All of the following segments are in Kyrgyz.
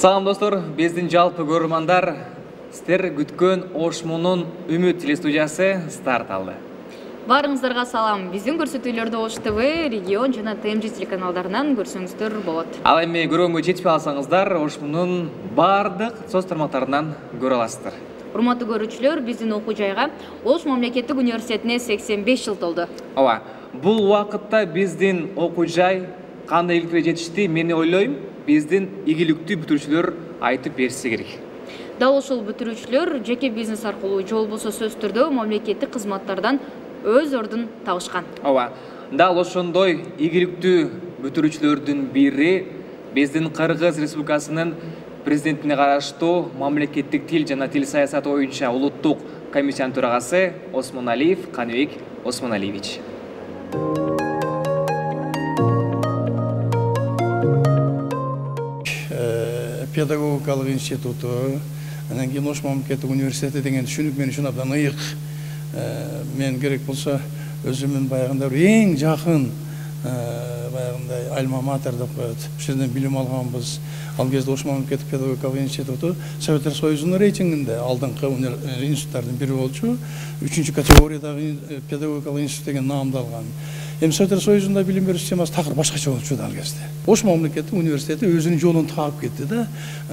Салам достор, биздин жалпы көрөрмандар, сіздер күткөн Ошмунун Үмүт телестудиясы старт алды. Барыңыздарга салам. Биздин көрсөтүүлөрдү Ош ТВ, Регион жана ТМЖ телеканалдарынан көрсөңүздөр болот. Ал эми көрүүгө жетпей алсаңыздар, Ошмунун бардык соц тармактарынан көрө аласыздар. Урматтуу көрүүчүлөр, биздин окуу жайга Ош мамлекеттик университетине 85 жыл толду. Ооба, бул убакытта биздин окуу жай кандай ийгиликке жетишти, мен ойлойм, биздин ийгиликтүү бүтүрүүчүлөр айтып берсе керек. Дал ошол бүтүрүүчүлөр жеке бизнес аркылуу же болбосо сөз түрдө мамлекеттик кызматтардан өз ордун табышкан. Ооба, дал ошондой ийгиликтүү бүтүрүүчүлөрдүн бири биздин Кыргыз Республикасынын президентине караштуу мамлекеттик тил жана тил саясаты боюнча улуттук комиссиянын төрагасы Осмоналиев Каныбек Осмоналиевич. Педагогикалык институту, анан кийин Ош мамлекеттик университети деген түшүнүк мен үчүн абдан ыйык. Мен керек болсо өзүмүн баягында эң жакын баягындай альма-матер деп коет. Ушул жерден билим алганбыз. Ал кезде Ош мамлекеттик педагогикалык институту Советтер Союзунун рейтингинде алдыңкы институттардын бири болчу. 3-чү категориядагы педагогикалык институт деген наамды алган. Эми Советтер Союзунда билим берүү системасы такыр башкача болчу ал кезде. Ош мамлекеттик университети өзүнүн жолун таап кетти да.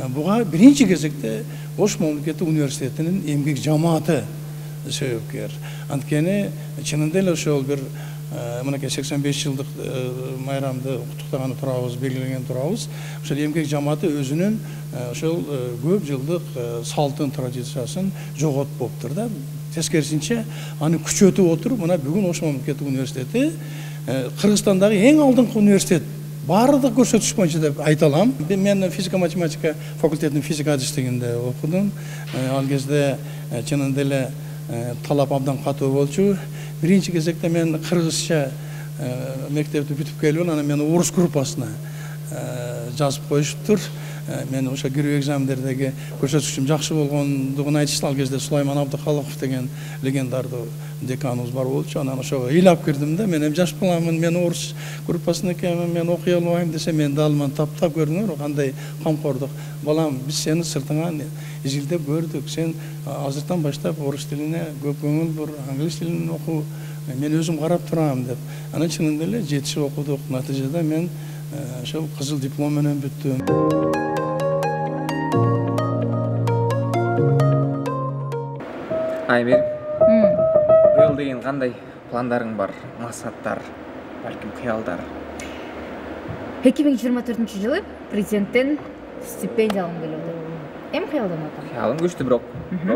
Буга биринчи кезекте Ош мамлекеттик университетинин эмгек жамааты себепкер. Анткени чынында эле ошол бир мынакей 85 жылдык майрамды куттуктаганы турабыз, белгилеген турабыз. Ошол эмгек жамааты өзүнүн ошол көп жылдык салтын, традициясын жоготпоптур да. Тескерисинче аны күчөтүп отуруп, мына бүгүн Ош мамлекеттик университети Кыргызстандагы эң алдыңкы университет. Бардык көрсөтүш боюнча деп айта алам. Мен физика-математика факультетинин физика адистигинде окудум. Ал кезде чынында эле талап абдан катуу болчу. Биринчи кезекте мен кыргызча мектепти бүтүп келип, анан мени орус группасына жазып коюшуптур. Мен ошо кирүү экзамендердеги көрсөтүшүм жакшы болгондугун айтышты. Ал кезде Сулайман Абдыкалыков деген легендардуу деканыбыз бар болчу. Анан ошого ыйлап кирдим да, мен эми жаш баламын, мен орус группасына экенмин, мен окуй албайм десе, мен даалман таптап көрдүңөр, кандай камкордук. Балам, биз сени сыртыңан изилдеп көрдүк. Сен азыртан баштап орус тилине көп көңүл бур, англис тилин оку. Мен өзүм карап турам деп. Анан чынында эле 7 жыл окудук. Натыйжада мен ошол кызыл диплом менен бүттүм. Айбер, быйыл деген кандай пландарың бар, максаттар, балким кыялдар? 2024-жылы президенттен стипендия алгым келип атат. Эми кыялдан атам. Кыялың күчтүү, бирок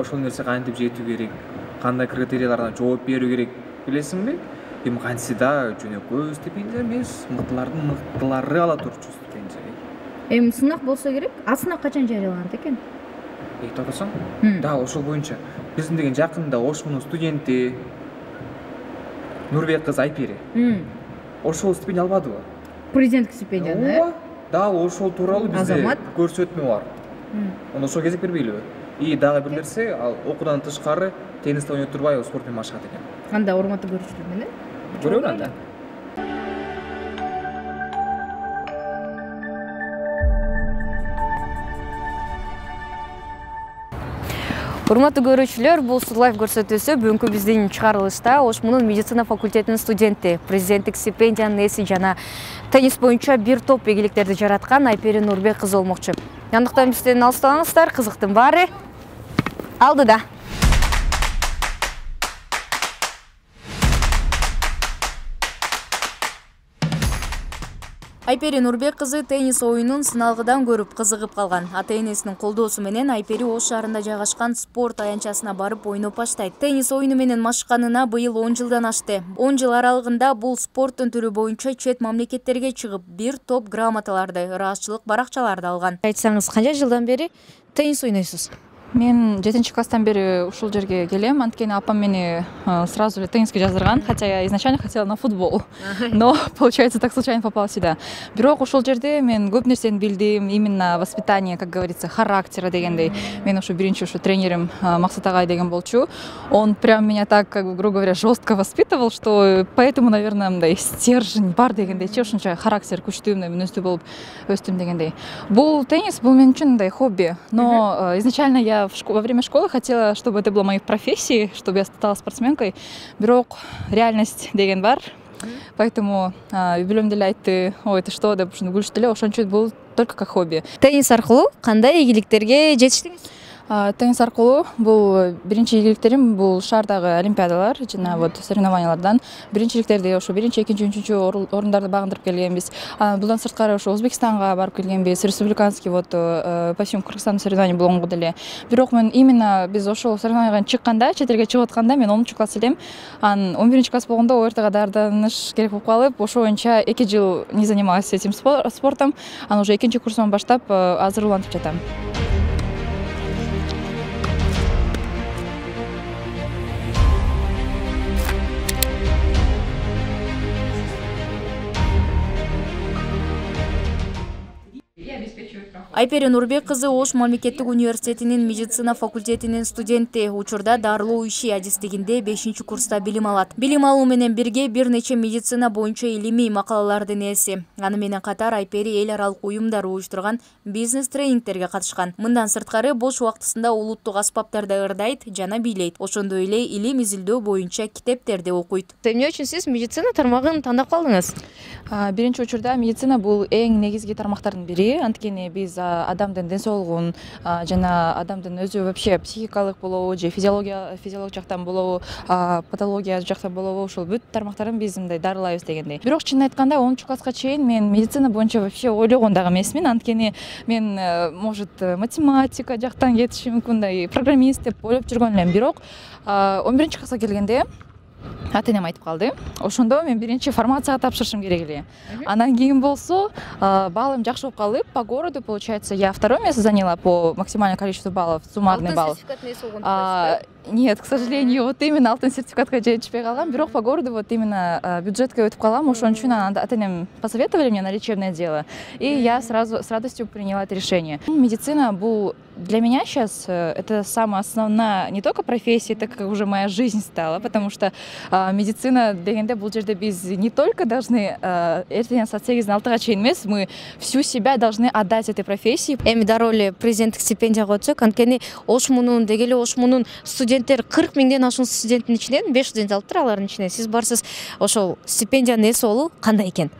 ошол нерсе кантип жетүү керек, кандай критерияларга жооп берүү керек, билесиңби? Эми кантиси да жөнөкөй стипендия эмес, мыктылардын мыктылары ала турчу стипендия. Эми сынак болсо керек. А сынак качан жарыяланат экен? Токтосоң? Дал ошол боюнча биздин деген жакында Ошмунун студенти Нурбек кыз Айпери. Ошол стипендия албадыбы? Президенттик стипендияны, Ооба, дал ошол тууралуу бизде Азамат көрсөтмө бар. Ону ошо кезек бербейлиби? И дагы бир нерсе, ал окуудан тышкары теннисте ойной турбай спорт менен машыгат экен. Кандай урматтуу көрүүчүлөр менен? Көрөбүн анда. Урматтуу көрүүчүлөр, бул лайв көрсөтүүсү бүгүнкү биздин чыгарылышта Ошмунун медицина факультетинин студенти, президенттик стипендиянын ээси жана теннис боюнча бир топ ийгиликтерди жараткан Айпери Нурбек кызы болмокчу. Андыктан бизден алыстабаңыздар, кызыктын баары алдыда. Айпери Нурбек кызы теннис оюнун сыналгыдан көрүп кызыгып калган. Ата-энесинин колдоосу менен Айпери Ош шаарында жайгашкан спорт аянтчасына барып ойноп баштайт. Теннис оюну менен машыкканына быйыл 10 жылдан ашты. 10 жыл аралыгында бул спорттун түрү боюнча чет мамлекеттерге чыгып, бир топ грамоталарды, ыраазчылык баракчаларды алган. Айтсаңыз, канча жылдан бери теннис ойнойсуз? Мен 7 класстан бери ушул жерге келем. Анткени апам мени сразу эле тенниске жаздырган, хотя я изначально хотела на футбол. Но получается так случайно попала сюда. Бирок ушул жерде мен көп нерсени билдим, именно воспитание, как говорится, характера дегендей. Мен ушу биринчи ушу тренерим Максат агай деген болчу. Он прям меня так, как бы, грубо говоря, жестко воспитывал, что поэтому, наверное, мындай стержень бар дегендейчи, ушунча характер күчтүү, мүнөздүү болуп өстүм дегендей. Бул теннис бул мен үчүн мындай хобби, но изначально я во время школы хотела, чтобы это было моей профессией, чтобы я стала спортсменкой. Бирок реальность деген бар. Поэтому юбилейм деле айтты, ой, это что, деп ушуну күлүштү эле, ошон үчүн бул только как хобби. Теннис аркылуу кандай ийгиликтерге жетиштиңиз? Теннис аркылуу бул биринчи ийгиликтерим бул шаардагы олимпиадалар, жана вот соревнованиялардан биринчиликтерди ошо биринчи, экинчи, үчүнчү орундарды багындырып келгенбиз. Будан сырткары ошо Өзбекстанга барып келгенбиз, республиканский вот по всему Кыргызстанга соревнования болгонго деле. Бирок мен именно биз ошол соревнованияга чыкканда, чет элге чыгып атканда мен 10 класс элем. 11 класс болгондо ОРТга даярданыш керек болуп калып, ошо боюнча 2 жыл не занималась этим спортом. Анан уже экинчи курстан баштап азыр улантып жатам. Айпери Нурбек кызы Ош мамлекеттик университетинин медицина факультетинин студенти. Учурда дарылоо иши адистигинде 5 курста билим алат. Билим алуу менен бирге бир нече медицина боюнча илимий макалалардын ээси. Аны менен катар Айпери эл аралык уюмдар уюштурган бизнес тренингтерге катышкан. Мындан сырткары бош убактысында улуттук аспаптарды ырдайт жана бийлейт. Ошондой эле илим изилдөө боюнча китептерди окуйт. Эмне үчүн сиз медицина тармагын тандап калдыңыз? Биринчи учурда медицина бул эң негизги тармактардын бири. Анткени биз адамдын ден соолугун жана адамдын өзү вообще психикалык болобу же физиология жактан болобу, патология жактан болобу, ошол бүт тармактарын биз мындай дарылайбыз дегендей. Бирок чынын айтканда 10 класска чейин мен медицина боюнча вообще ойлогон дагы эмесмин. Анткени мен может математика жактан кетишим мүмкүн, мындай программист деп ойлоп жүргөн элем. Бирок 11 класска келгенде ата-энем айтып калды. Ошондо мен биринчи фармацияга тапшырышым керек эле. Анан кийин болсо баллым жакшы болуп калып, по городу, получается, я второе место заняла по максимальному количеству баллов, суммарный балл. Нет, к сожалению, вот именно алтын сертификатка жетишпей калгам. Бирок по городу вот именно бюджетке өтүп калам. Ошон үчүн ата-энем посоветовали мне на лечебное дело, и я сразу с радостью приняла это решение. Медицина бул для меня сейчас это самая основная не только профессия, это как уже моя жизнь стала, потому что медицина дегенде бул жерде биз не только должны эртең саат 8-6-га чейин эмес, мы всю себя должны отдать этой профессии. Эми дароо эле президенттик стипендияга өтсөк, анткени Ошмунун дегеле Ошмунун студенттер 40 миңден ашуун студенттин ичинен 5 студент алыптыр, алардын ичинен сиз барсыз. Ошол стипендиянын ээси болуу кандай экен?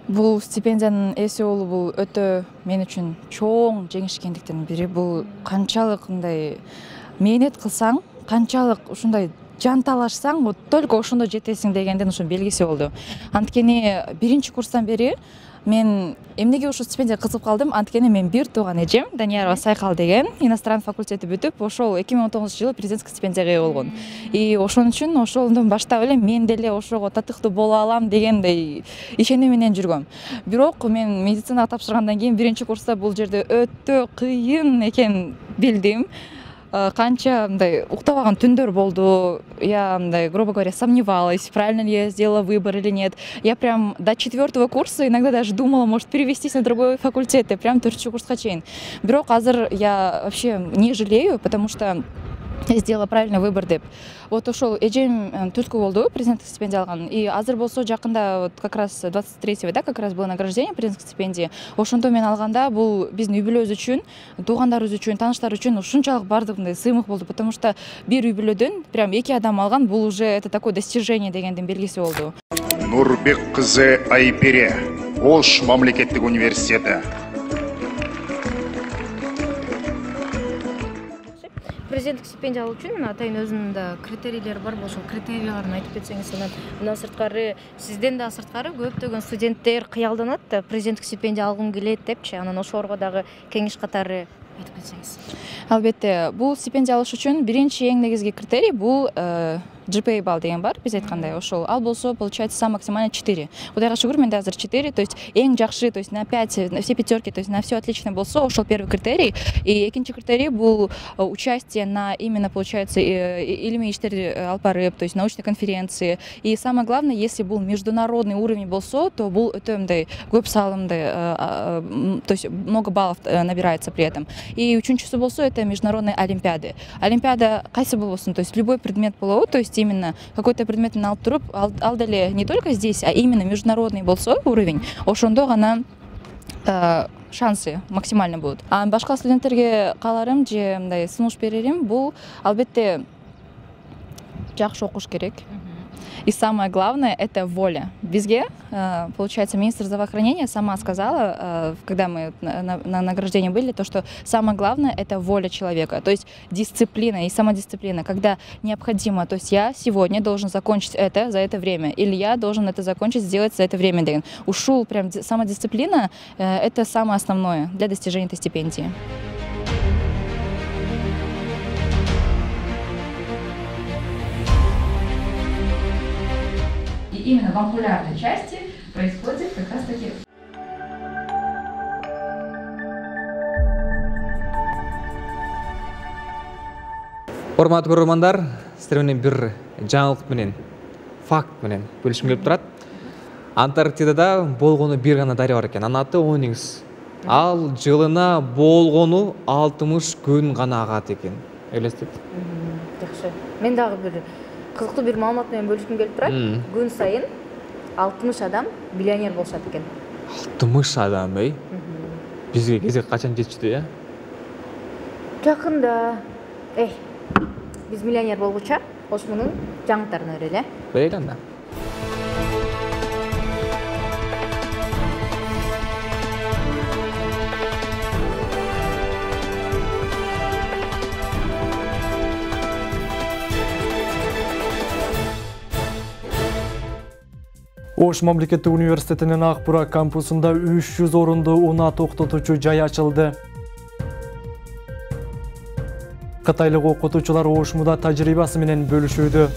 Бул стипендиянын ээси болуу бул өтө мен үчүн чоң жеңиш экендиктин бири. Бул канчалык мындай мээнет кылсаң, канчалык ушундай жан талашсаң, вот только ошондо жетесиң дегендин ошо белгиси болду. Анткени биринчи курстан бери мен эмнеге ушул стипендияга кызыгып калдым? Анткени мен бир тууган эжем, Даниярова Сайкал деген, иностран факультети бүтүп, ошол 2019-жылы президенттик стипендияга ээ болгон. И ошон үчүн ошондон баштап эле мен деле ошого татыктуу боло алам дегендей ишеним менен жүргөм. Бирок мен медицинага тапшыргандан кийин биринчи курста бул жерде өтө кыйын экенин билдим. Канча мындай уктабаган түндөр болду. Я мындай, грубо говоря, сомневалась, правильно ли я сделала выбор или нет. Я прям до 4-го курса иногда даже думала, может, перевестись на другой факультет, и прям 4-чү курска чейин. Бирок азыр я вообще не жалею, потому что я сделала правильный выбор деп. Вот ошол эжем түрткү болду, президенттик стипендия алган. И азыр болсо жакында вот как раз 23-го, да, как раз было награждение президенттик стипендии. Ошондо мен алганда бул биздин үй-бүлөбүз үчүн, туугандарыбыз үчүн, тааныштар үчүн ушунчалык бардыгындай сыймык болду, потому что бир үй-бүлөдөн прям 2 адам алган, бул уже это такое достижение дегендин белгиси болду. Нурбек кызы Айпери, Ош мамлекеттик университети. Президенттик стипендия алуу үчүн атайын өзүнүн да критерийлери бар. Ошол критерийлерин айтып кетсеңиз, андан сырткары сизден да сырткары көптөгөн студенттер кыялданат да, президенттик стипендия алгым келет депчи. Анан ошолорго дагы кеңеш катары айтып кетсеңиз. Албетте, бул стипендия алыш үчүн биринчи эң негизги критерий бул GPA балл деген бар, біз айтқандай, ошол. Ал болсо, получается, сам максимально 4. Кудайга шүгүр, менде азыр 4, то есть эң жакшы, то есть на 5, на все пятерки, то есть на все отлично болсо, ошол первый критерий. И экинчи критерий бул участие на именно, получается, илимий иштерди алып барып, то есть научной конференции. И самое главное, если бул международный уровень болсо, то бул өтө мындай көп салымды, то есть много баллов набирается при этом. И үчүнчүсү болсо, это международные олимпиады. Олимпиада кайсы болсун, то есть любой предмет болобу, то есть именно какой-то предмет алып туруп, ал деле не только здесь, а именно международный болсо уровень, ошондо гана шансы максимально будут. А башка студенттерге кааларым же мындай сунуш берерим, бул албетте жакшы окуш керек. И самое главное – это воля. Бизге, получается, министр здравоохранения сама сказала, когда мы на награждении были, то, что самое главное – это воля человека. То есть дисциплина и самодисциплина, когда необходимо. То есть я сегодня должен закончить это за это время, или я должен это закончить, сделать за это время. Ушел прям самодисциплина – это самое основное для достижения этой стипендии. Именно в ампулярной части происходит как раз таки. Урматтуу көрөрмандар, сиздер менен бир жаңылык менен, факт менен бөлүшкүм келип турат. Антарктидада болгону бир гана дарыя бар экен. Анын аты Онингс. Ал жылына болгону 60 күн гана агат экен. Элестет? Жакшы. Мен дагы бир кызыктуу бир маалымат менен бөлүшкүм келип турат. Күн сайын 60 адам миллионер болушат экен. 60 адам, Бизге кезек качан жетишти, э? Жакында. Биз миллионер болгуча, ош мунун жаңылыктарын өрөлү, Бейли анда. Ош мамлекеттик университетинин Ак-Бура кампусунда 300 орундуу унаа токтотуучу жай ачылды. Кытайлык окутуучулар Ош муда тажрыйбасы менен бөлүшүүдө.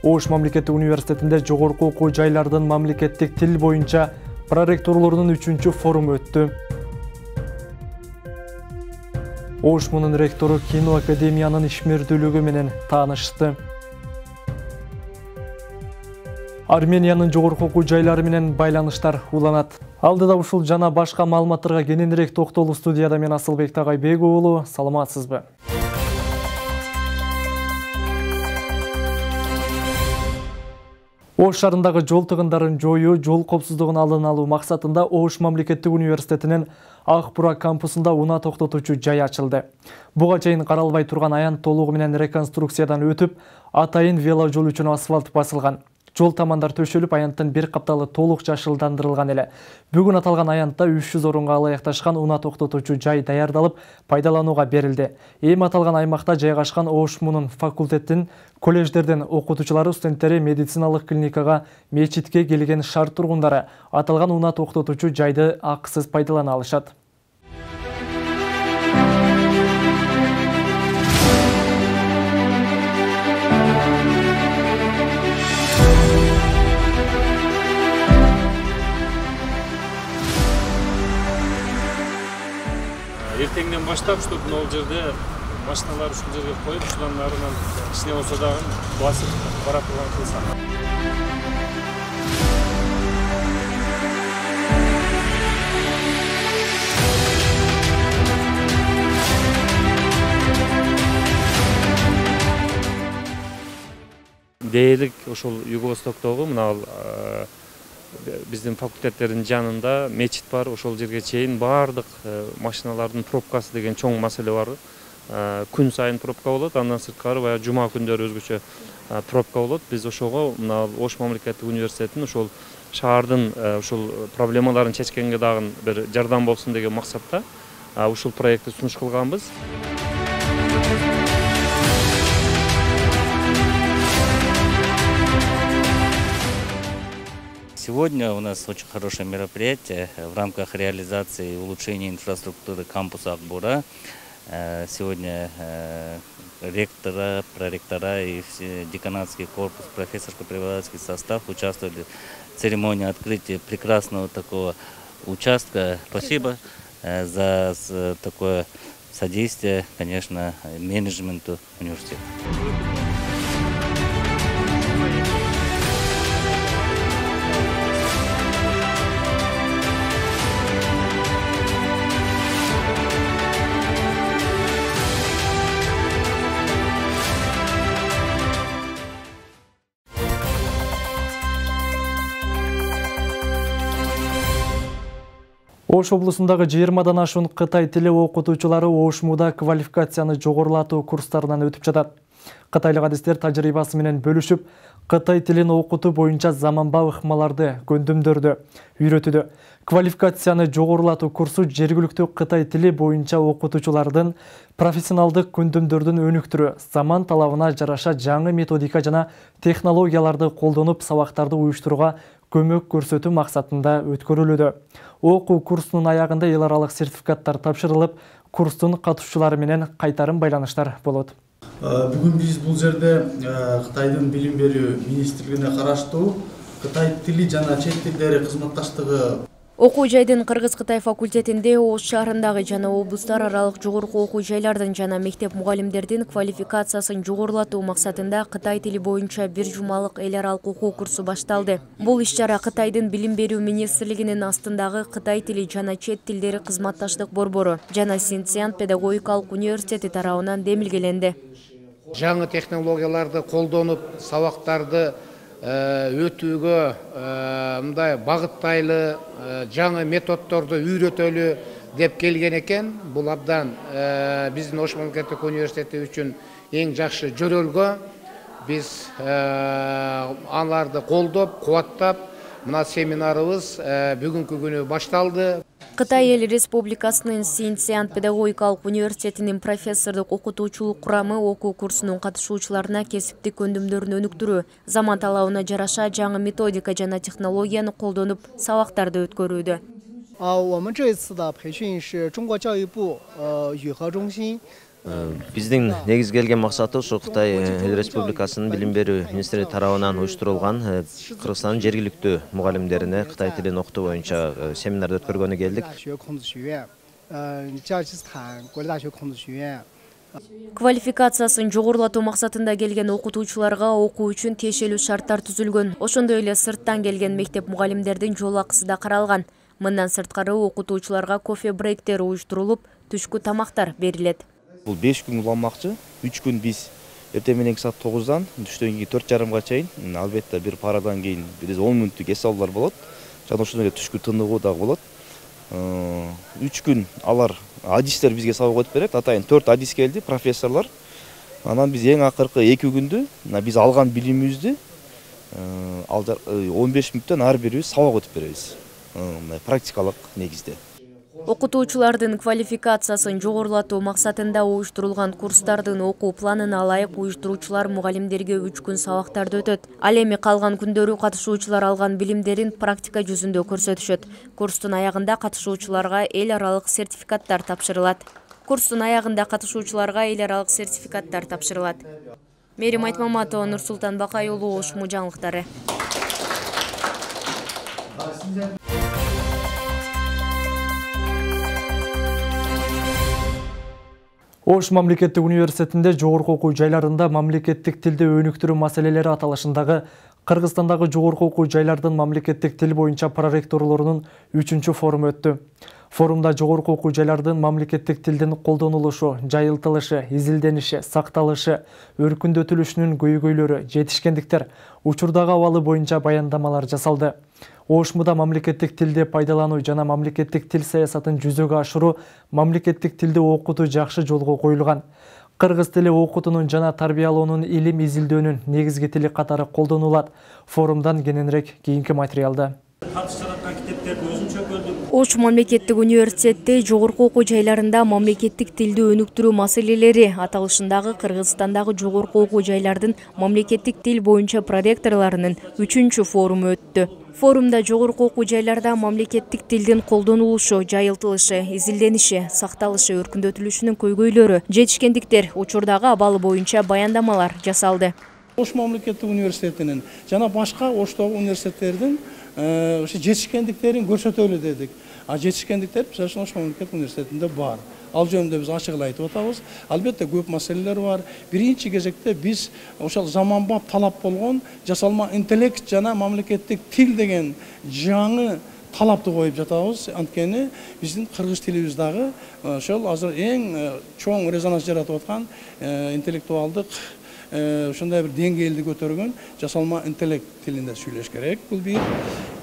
Ош мамлекеттик университетинде жогорку окуу жайлардын мамлекеттик тил боюнча проректорлорунун 3-чү форуму өттү. Ош мунун ректору кино академиянын ишмердүүлүгү менен таанышты. Армениянын жогорку окуу жайлары менен байланыштар уланат. Алдыда ушул жана башка маалыматтарга кененирээк токтолуу студияда мен Асылбек Тагайбек уулу. Саламатсызбы? Ош шаарындагы жол тыгындарын жоюу, жол коопсуздугун алдын алуу максатында Ош мамлекеттик университетинин Ак-Бура кампусунда унаа токтотуучу жай ачылды. Буга чейин каралбай турган аян толугу менен реконструкциядан өтүп, атайын вело жол үчүн асфальт басылган. Жол тамандар төшөлүп, аянттын бир капталы толук жашылдандырылган эле. Бүгүн аталган аянтта 300 орунга ылайыкташкан унаа токтотуучу жай даярдалып, пайдаланууга берилди. Эми аталган аймакта жайгашкан Ош мунун факультеттин, колледждердин окутуучулары, студенттери медициналык клиникага, мечитке келген шаар тургундары аталган унаа токтотуучу жайды акысыз пайдалана алышат. Ертеңден баштап, чтобы мына жерде машиналар ушул жерге коюп, ушундан арынан кичине болсо дагы басып бара турган кылсак. Дээрлик ошол Юго-Востоктогу мына биздин факультеттердин жанында мечит бар, ошол жерге чейин бардык машиналардын пробкасы деген чоң маселе бар. Күн сайын пробка болот, андан сырткары баягы жума күндөрү өзгөчө пробка болот. Биз ошого мына Ош мамлекеттик университетинин ошол шаардын ошол проблемаларын чечкенге дагы бир жардам болсун деген максатта ушул проектти сунуш кылганбыз. Сегодня у нас очень хорошее мероприятие в рамках реализации и улучшения инфраструктуры кампуса Ак-Бура. Сегодня ректора, проректора и все деканатский корпус, профессорско-преподавательский состав участвовали в церемонии открытия прекрасного такого участка. Спасибо за такое содействие, конечно, менеджменту университета. Ош облусундагы 20-дан ашуун Кытай тили окутуучулары Ошмуда квалификацияны жогорулатуу курстарынан өтүп жатат. Кытайлык адистер тажрыйбасы менен бөлүшүп, Кытай тилин окутуу боюнча заманбап ыкмаларды, көндүмдөрдү үйрөтүүдө. Квалификацияны жогорулатуу курсу жергиликтүү Кытай тили боюнча окутуучулардын профессионалдык көндүмдөрдүн өнүктүрүү, заман талабына жараша жаңы методика жана технологияларды колдонуп сабактарды уюштурууга көмөк көрсөтүү максатында өткөрүлүүдө. Окуу курсунун аягында эл аралык сертификаттар тапшырылып, курстун катышуучулары менен кайтарым байланыштар болот. Бүгүн биз бул жерде Кытайдын билим берүү министрлигине караштуу Кытай тили жана чет тилдери кызматташтыгы Окуу жайдын Кыргыз-Кытай факультетинде Ош шаарындагы жана облустар аралык жогорку окуу жайлардын жана мектеп мугалимдердин квалификациясын жогорулатуу максатында Кытай тили боюнча бир жумалык эл аралык окуу курсу башталды. Бул иш-чара Кытайдын билим берүү министрлигинин астындагы Кытай тили жана чет тилдери кызматташтык борбору жана Синцзян педагогикалык университети тарабынан демилгеленди. Жаңы технологияларды колдонуп, сабактарды өтүүгө мындай багыттайлы жаңы методдорду үйрөтөлү деп келген экен. Бул абдан биздин Ош мамлекеттик университети үчүн эң жакшы жөрөлгө. Биз аларды колдоп, кубаттап, мына семинарыбыз бүгүнкү күнү башталды. Кытай Эл Республикасынын Синцзян педагогикалык университетинин профессордук окутуучулук курамы окуу курсунун катышуучуларына кесиптик көндүмдөрүн өнүктүрүү, заман талабына жараша жаңы методика жана технологияны колдонуп сабактарды өткөрүүдө. 我们这一次的培训是中国教育部语和中心 Биздин негиз келген максаты ошо Кытай Эл Республикасынын билим берүү министри тарабынан уюштурулган Кыргызстандын жергиликтүү мугалимдерине Кытай тилин окутуу боюнча семинарды өткөргөнү келдик. Квалификациясын жогорулатуу максатында келген окутуучуларга окуу үчүн тиешелүү шарттар түзүлгөн. Ошондой эле сырттан келген мектеп мугалимдердин жол акысы да каралган. Мындан сырткары окутуучуларга кофе брейктер уюштурулуп, түшкү тамактар берилет. Бул 5 күн уламакчы. 3 күн биз эртең мененки саат 9-дан түштөн кийин 4:30га чейин, албетте бир парадан кийин биз 10 мүнөттүк эс алуулар болот. Жана ошондой эле түшкү тыныгуу дагы болот. 3 күн алар адистер бизге сабак өтүп берет. Атайын 4 адис келди, профессорлор. Анан биз эң акыркы 2 күндү биз алган билимибизди 15 мүнөттөн ар бирибиз сабак өтүп беребиз. Практикалык негизде. Окутуучулардын квалификациясын жогорулатуу максатында уюштурулган курстардын окуу планына ылайык уюштуруучулар мугалимдерге 3 күн сабактарды өтөт. Ал эми калган күндөрү катышуучулар алган билимдерин практика жүзүндө көрсөтүшөт. Курстун аягында катышуучуларга эл аралык сертификаттар тапшырылат. Мерим Айтмаматова, Нурсултан Бакайулу, Ошму жаңылыктары. Ош мамлекеттик университетинде жогорку окуу жайларында мамлекеттик тилди өнүктүрүү маселелери аталышындагы Кыргызстандагы жогорку окуу жайлардын мамлекеттик тил боюнча проректорлорунун 3-чү форуму өттү. Форумда жогорку окуу жайлардын мамлекеттик тилдин колдонулушу, жайылтылышы, изилдениши, сакталышы, өркүндөтүлүшүнүн көйгөйлөрү, жетишкендиктер, учурдагы абалы боюнча баяндамалар жасалды. Ошмуда мамлекеттик тилди пайдалануу жана мамлекеттик тил саясатын жүзөгө ашыруу мамлекеттик тилди окутуу жакшы жолго коюлган. Кыргыз тили окутуунун жана тарбиялоонун илим изилдөөнүн негизги тили катары колдонулат. Форумдан кененирээк кийинки материалда. Катыш жараткан китептерди өзүнчө бөлдүк, Ош мамлекеттик университетте жогорку окуу жайларында мамлекеттик тилди өнүктүрүү маселелери аталышындагы Кыргызстандагы жогорку окуу жайлардын мамлекеттик тил боюнча проректорлорунун 3-чү форуму өттү. Форумда жогорку окуу жайларда мамлекеттик тилдин колдонулушу, жайылтылышы, изилдениши, сакталышы, өркүндөтүлүшүнүн көйгөйлөрү, жетишкендиктер, учурдагы абалы боюнча баяндамалар жасалды. Ош мамлекеттик университетинин жана башка Оштогу университеттердин жетишкендиктерин көрсөтөлү дедик. А жетишкендиктер биз Ош мамлекеттик университетинде бар. Ал жөнүндө биз ачык эле айтып атабыз. Албетте көп маселелер бар. Биринчи кезекте биз ошол заманбап талап болгон жасалма интеллект жана мамлекеттик тил деген жаңы талапты коюп жатабыз. Анткени биздин кыргыз тилибиз дагы ошол азыр эң чоң резонанс жаратып аткан интеллектуалдык ушундай бир деңгээлди көтөргөн жасалма интеллект тилинде сүйлөш керек. Бул бир.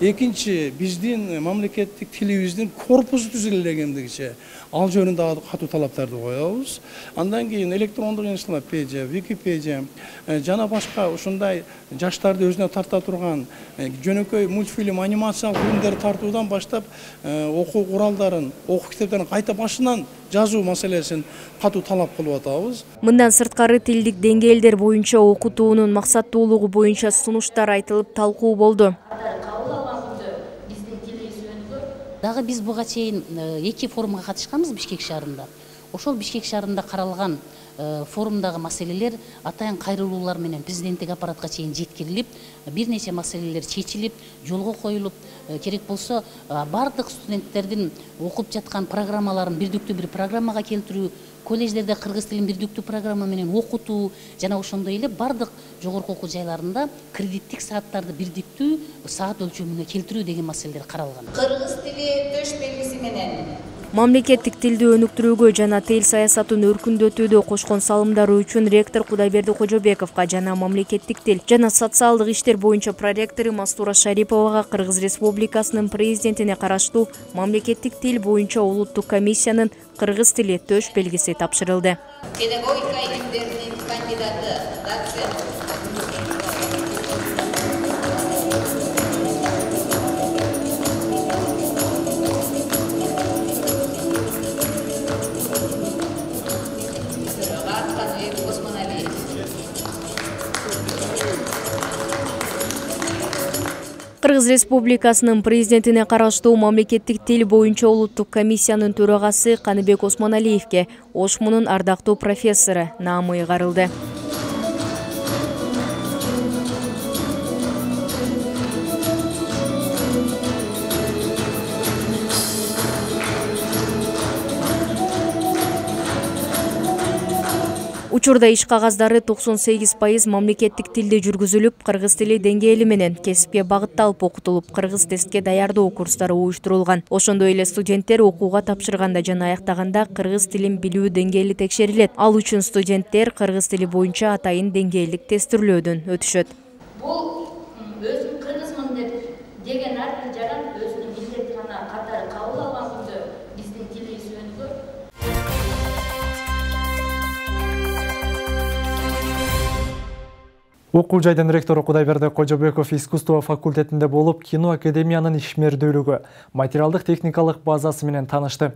Экинчи, биздин мамлекеттик тилибиздин корпусу түзүлгендигиче ал жөнүндө катуу талаптарды коебуз. Андан кийин электрондук энциклопедия, Википедия жана башка ушундай жаштарды өзүнө тарта турган жөнөкөй мультфильм, анимациялык фильмдер тартуудан баштап окуу куралдарын, окуу китептерин кайта башынан жазуу маселесин катуу талап кылып атабыз. Мындан сырткары тилдик деңгээлдер боюнча окутуунун максаттуулугу боюнча сунуштар айтылып талкуу болду. Дагы биз буга чейин 2 форумга катышканбыз Бишкек шаарында. Ошол Бишкек шаарында каралган форумдагы маселелер атайын кайрылуулар менен президенттик аппаратка чейин жеткирилип, бир нече маселелер чечилип, жолго коюлуп, керек болсо бардык студенттердин окуп жаткан программаларын бирдиктүү бир программага келтирүү, колледждерде кыргыз тилин бирдиктүү программа менен окутуу жана ошондой эле бардык жогорку окуу жайларында кредиттик сааттарды бирдиктүү саат өлчөмүнө келтирүү деген маселелер каралган. Кыргыз тили төш белгиси менен Мамлекеттик тилди өнүктүрүүгө жана тил саясатын өркүндөтүүдө кошкон салымдары үчүн ректор Кудайберди Кожобековго жана мамлекеттик тил жана социалдык иштер боюнча проректору Мастура Шариповага Кыргыз Республикасынын президентине караштуу мамлекеттик тил боюнча улуттук комиссиянын кыргыз тили төш белгиси тапшырылды. Педагогика илимдеринин кандидаты, доцент. Кыргыз Республикасынын президентине караштуу мамлекеттик тил боюнча улуттук комиссиянын төрагасы Каныбек Осмоналиевге Ошмунун ардактуу профессору наамы ыйгарылды. Учурда иш кагаздары 98% мамлекеттик тилде жүргүзүлүп, кыргыз тили деңгээли менен кесипке багытталып окутулуп, кыргыз тестке даярдоо курстары уюштурулган. Ошондой эле студенттер окууга тапшырганда жана аяктаганда кыргыз тилин билүү деңгээли текшерилет. Ал үчүн студенттер кыргыз тили боюнча атайын деңгээлдик тестирлөөдөн өтүшөт. Бул өзүм кыргызмын деп деген ар бир жаран өзүнүн милдетине катары кабыл алган күндө биздин тилибиз өнүгөт. Окуу жайдын ректору Кудайберди Кожобеков искусство факультетинде болуп, кино академиянын ишмердүүлүгү, материалдык техникалык базасы менен таанышты.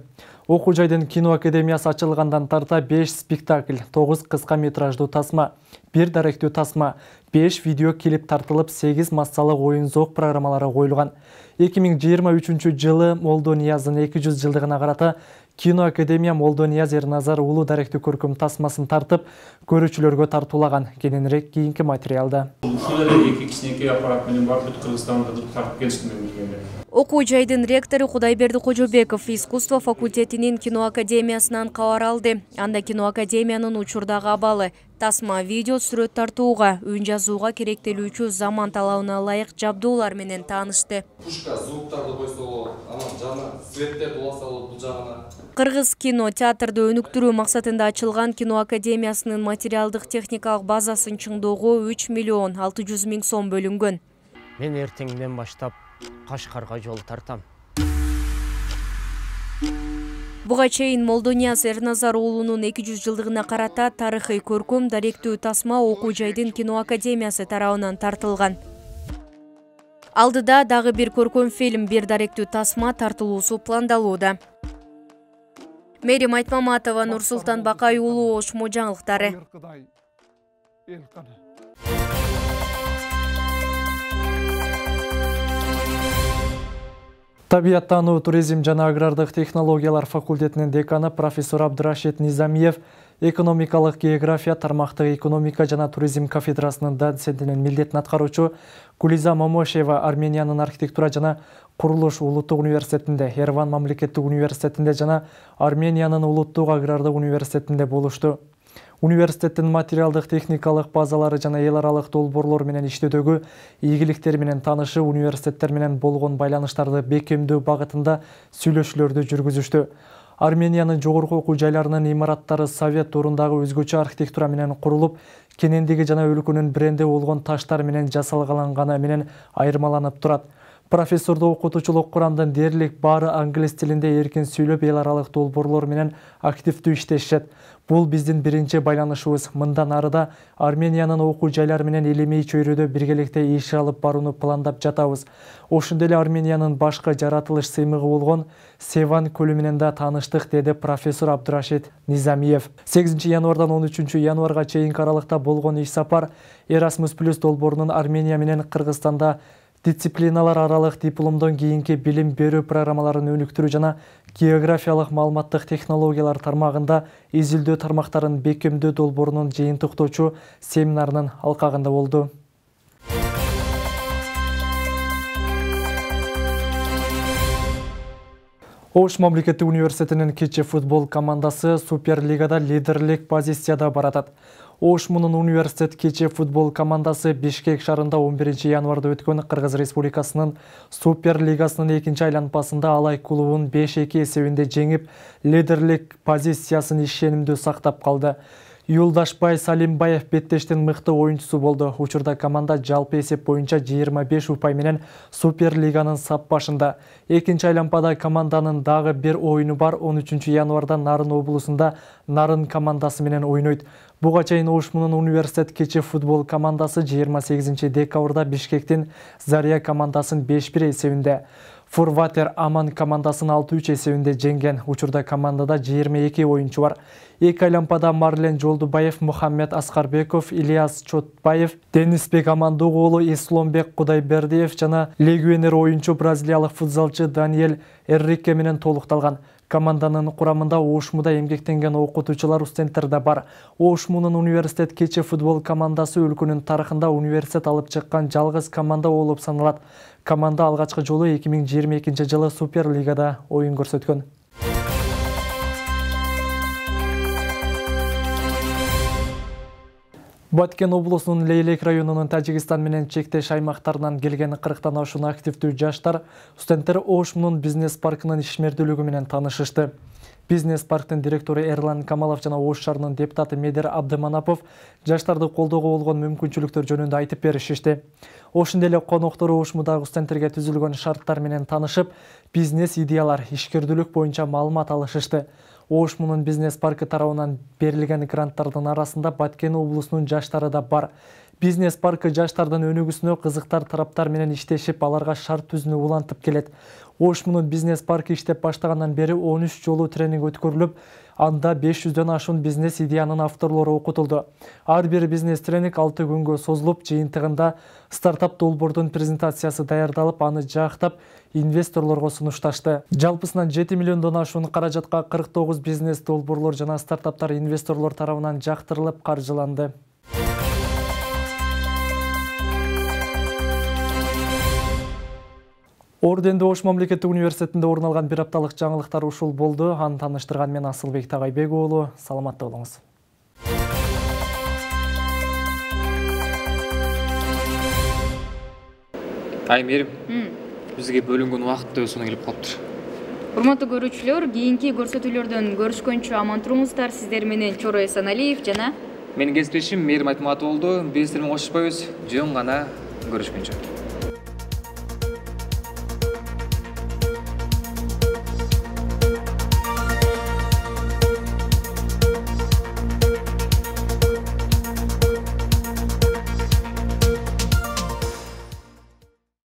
Окуу жайдын кино академиясы ачылгандан тарта 5 спектакль, 9 кыска метраждуу тасма, 1 даректүү тасма, 5 видео клип тартылып, 8 массалык оюн-зоок программалары коюлган. 2023 жылы Молдо Нияздын 200 жылдыгына карата Кино академия Молдо Нияз Эрназар улуу даректүү көркөм тасмасын тартып, көрүүчүлөргө тартуулаган. Кененирээк кийинки материалда. Ушул эле 2 кичинекей аппарат менен барып бүт Кыргызстанды тартып келиштим мен билгенде. Окуу жайдын ректору Кудайберди Кожобеков искусство факультетинин кино академиясынан кабар алды. Анда кино академиянын учурдагы абалы тасма, видео, сүрөт тартууга, үн жазууга керектелүүчү заман талабына ылайык жабдуулар менен таанышты. Пушка звуктарды койсо болот, анан жана светтерди уласа болот бул жагына. Кыргыз кино театрды өнүктүрүү максатында ачылган кино академиясынын материалдык техникалык базасын чыңдоого 3 миллион 600 миң сом бөлүнгөн. Мен эртеңден баштап Кашкарга жол тартам. Буга чейин Молдо Нияз Эрназар уулунун 200 жылдыгына карата тарыхый көркөм даректүү тасма окуу жайдын кино академиясы тарабынан тартылган. Алдыда дагы бир көркөм фильм, бир даректүү тасма тартылуусу пландалууда. Мээрим Айтмаматова, Нурсултан Бакай уулу, Ош мо жаңылыктары. Табияттануу, туризм жана агрардык технологиялар факультетинин деканы профессор Абдырашид Низамиев экономикалык география, тармактык экономика жана туризм кафедрасынын доцентинин милдетин аткаруучу Гулиза Момошева Армениянын архитектура жана курулуш улуттук университетинде, Ереван мамлекеттик университетинде жана Армениянын улуттук агрардык университетинде болушту. Университеттин материалдык техникалык базалары жана эл аралык долбоорлор менен иштөөдөгү ийгиликтер менен таанышып, университеттер менен болгон байланыштарды бекемдөө багытында сүйлөшүүлөрдү жүргүзүштү. Армениянын жогорку окуу жайларынын имараттары Совет доорундагы өзгөчө архитектура менен курулуп, кенендиги жана өлкөнүн бренди болгон таштар менен жасалганы менен айырмаланып турат. Профессорду окутуучулук курамдын дээрлик баары англис тилинде эркин сүйлөп, эл аралык долбоорлор менен активдүү иштешет. Бул биздин биринчи байланышыбыз. Мындан арыда Армениянын окуу жайлары менен илимий чөйрөдө биргеликте иш алып барууну пландап жатабыз. Ошондой эле Армениянын башкы жаратылыш сыймыгы болгон Севан көлү менен да тааныштык, деди профессор Абдырашид Низамиев. 8 январдан 13 январга чейинки аралыкта болгон иш сапар Erasmus+ долбоорунун Армения менен Кыргызстанда дисциплиналар аралык дипломдон кийинки билим берүү программаларын өнүктүрүү жана географиялык маалыматтык технологиялар тармагында изилдөө тармактарын бекемдөө долбоорунун жыйынтыктоочу семинарынын алкагында болду. Ош мамлекеттик университетинин кече футбол командасы Суперлигада лидерлик позицияда баратат. Ош мунун университет кече футбол командасы Бишкек шаарында 11 январда өткөн Кыргыз Республикасынын Суперлигасынын 2-чи айланпасында Алай клубун 5-2 эсебинде жеңип, лидерлик позициясын ишенимдүү сактап калды. Юлдашбай Салимбаев беттештин мыкты оюнчусу болду. Учурда команда жалпы эсеп боюнча 25 упай менен Суперлиганын сап башында. 2-чи айланпада команданын дагы бир оюну бар. 13 январда Нарын облусунда Нарын командасы менен ойнойт. Буга чейин Ош мунун университет кече футбол командасы 28 декабрда Бишкектин Зария командасын 5-1 эсебинде, Фурватер Аман командасын 6-3 эсебинде жеңген. Учурда командада 22 оюнчу бар. Эки айланпада Марлен Жолдубаев, Мухаммед Аскарбеков, Ильяс Чотбаев, Денисбек Амандуг уулу, Исломбек Кудайбердиев жана легионер оюнчу бразилиялык футзалчы Даниэль Эррике менен толукталган. Команданын курамында Ош муда эмгектенген окутуучулар, студенттер да бар. Ош мунун университет кече футбол командасы өлкөнүн тарыхында университет алып чыккан жалгыз команда болуп саналат. Команда алгачкы жолу 2022 жылы Суперлигада оюн көрсөткөн. Баткен облусунун Лейлек районунун Тажикстан менен чектеш аймактарынан келген 40-тан ашуун активдүү жаштар студенттер Ош мунун бизнес паркынын ишмердүүлүгү менен таанышышты. Бизнес парктын директору Эрлан Камалов жана Ош шаарынын депутаты Медер Абдыманапов жаштарды колдоого болгон мүмкүнчүлүктөр жөнүндө айтып беришишти. Ошондой эле коноктору Ош мудагы студенттерге түзүлгөн шарттар менен таанышып, бизнес идеялар, ишкердүүлүк боюнча маалымат алышышты. Ош мунун бизнес паркы тарабынан берилген гранттардын арасында Баткен облусунун жаштары да бар. Бизнес паркы жаштардын өнүгүүсүнө кызыктар тараптар менен иштешип, аларга шарт түзүүнү улантып келет. Ош мунун бизнес паркы иштеп баштагандан бери 13 жолу тренинг өткөрүлүп, анда 500дөн ашуун бизнес идеянын авторлору окутулду. Ар бир бизнес тренинг 6 күнгө созулуп, жыйынтыгында стартап долбоордун презентациясы даярдалып, аны жактап инвесторлорго сунушташты. Жалпысынан 7 миллиондон ашуун каражатка 49 бизнес долбоорлор жана стартаптар инвесторлор тарабынан жактырылып каржыланды. Орденде Ош мамлекеттик университетинде орун алган бир апталык жаңылыктар ушул болду. Аны тааныштырган мен Асылбек Тагайбек уулу. Саламатта болуңуз. Аймерим, бизге бөлүнгөн убакыт да өзүнө келип калыптыр. Урматтуу көрүүчүлөр, кийинки көрсөтүүлөрдөн көрүшкөнчө аман туруңуздар. Сиздер менен Чоро Эсеналиев жана менин кесиптешим Мээрим Айтматова болду. Биз сиздер менен кошушпайбыз. Жөн гана көрүшкөнчө.